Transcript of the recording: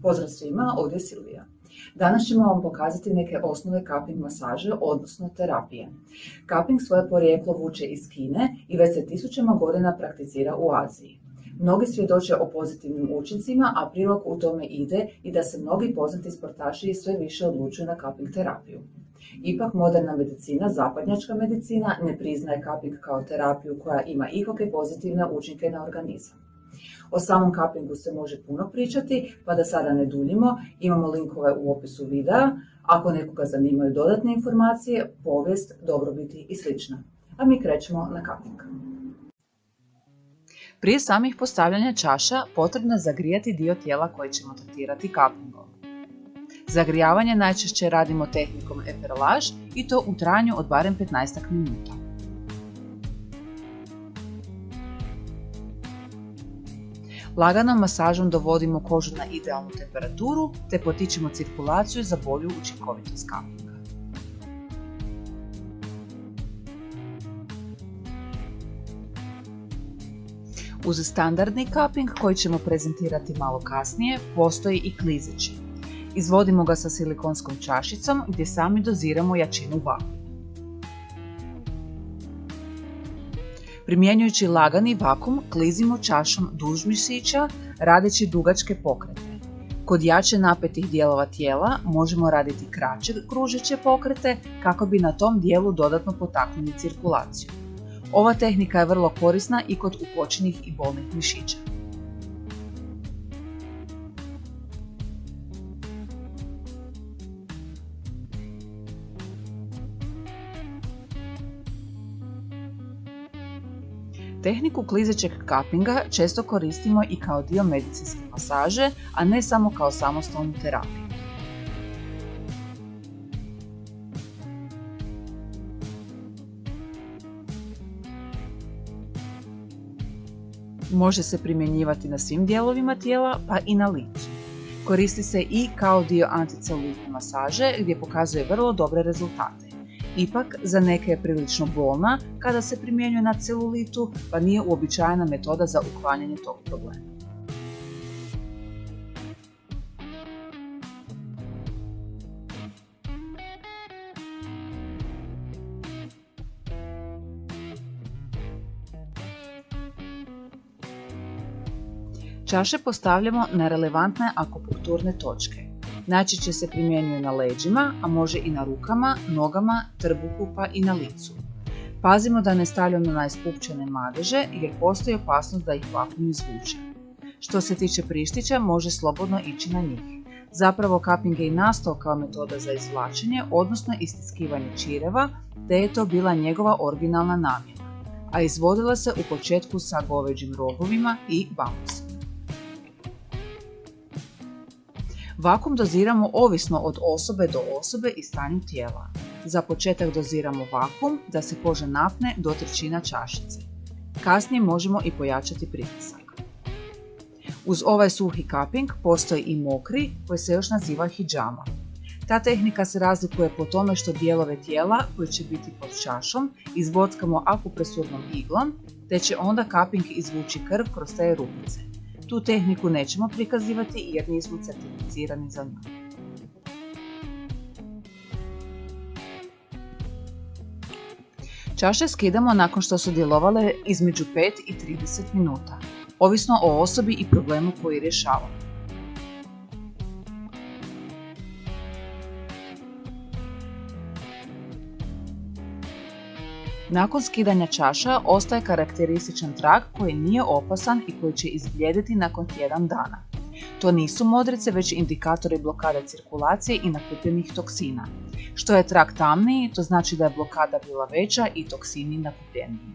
Pozdrav svima, ovdje je Silvija. Danas ćemo vam pokazati neke osnove cupping masaže, odnosno terapije. Cupping svoje porijeklo vuče iz Kine i već se tisućama godina prakticira u Aziji. Mnogi svjedoče o pozitivnim učincima, a prilog u tome ide i da se mnogi poznati sportaši sve više odlučuju na cupping terapiju. Ipak moderna medicina, zapadnjačka medicina, ne priznaje cupping kao terapiju koja ima ikakve pozitivne učinke na organizam. O samom cuppingu se može puno pričati, pa da sada ne duljimo, imamo linkove u opisu videa. Ako nekoga zanimaju dodatne informacije, povijest, dobrobiti i sl. A mi krećemo na cupping. Prije samih postavljanja čaša potrebno je zagrijati dio tijela koji ćemo tretirati cuppingom. Zagrijavanje najčešće radimo tehnikom eperlaž i to u trajanju od barem 15 minuta. Laganom masažom dovodimo kožu na idealnu temperaturu te potičemo cirkulaciju za bolju učinkovitost cuppinga. Uz standardni cupping koji ćemo prezentirati malo kasnije, postoji i klizeći. Izvodimo ga sa silikonskom čašicom gdje sami doziramo jačinu vakuma. Primjenjujući lagani vakum, klizimo čašom duž mišića radeći dugačke pokrete. Kod jače napetih dijelova tijela možemo raditi kraće kružeće pokrete kako bi na tom dijelu dodatno potaknuli cirkulaciju. Ova tehnika je vrlo korisna i kod ukočenih i bolnih mišića. Tehniku klizećeg cuppinga često koristimo i kao dio medicinske masaže, a ne samo kao samostalnu terapiju. Može se primjenjivati na svim dijelovima tijela, pa i na licu. Koristi se i kao dio anticelulitne masaže gdje pokazuje vrlo dobre rezultate. Ipak, za neke je prilično bolna kada se primjenjuje na celulitu, pa nije uobičajena metoda za uklanjanje tog problema. Čaše postavljamo na relevantne akupunkturne točke. Najčešće se primjenjuje na leđima, a može i na rukama, nogama, trbuhu pa i na licu. Pazimo da ne stavljamo na ispupčene madeže jer postoji opasnost da ih vakum izvuče. Što se tiče prištića, može slobodno ići na njih. Zapravo cupping je i nastao kao metoda za izvlačenje, odnosno istiskivanje čireva, te je to bila njegova originalna namjena, a izvodila se u početku sa goveđim rogovima i bambusima. Vakum doziramo ovisno od osobe do osobe i stanju tijela. Za početak doziramo vakum da se koža napne do trećina čašice. Kasnije možemo i pojačati pritisak. Uz ovaj suhi cupping postoji i mokri koji se još naziva hidžama. Ta tehnika se razlikuje po tome što dijelove tijela koji će biti pod čašom izbockamo akupresurnom iglom te će onda cupping izvući krv kroz te rupice. Tu tehniku nećemo prikazivati jer nismo certificirani za nju. Čaše skidamo nakon što su djelovale između 5 i 30 minuta, ovisno o osobi i problemu koji rješavamo. Nakon skidanja čaša ostaje karakterističan trag koji nije opasan i koji će izblijediti nakon tjedan dana. To nisu modrice, već indikatori blokade cirkulacije i nakupljenih toksina. Što je trag tamniji, to znači da je blokada bila veća i toksini nakupljeniji.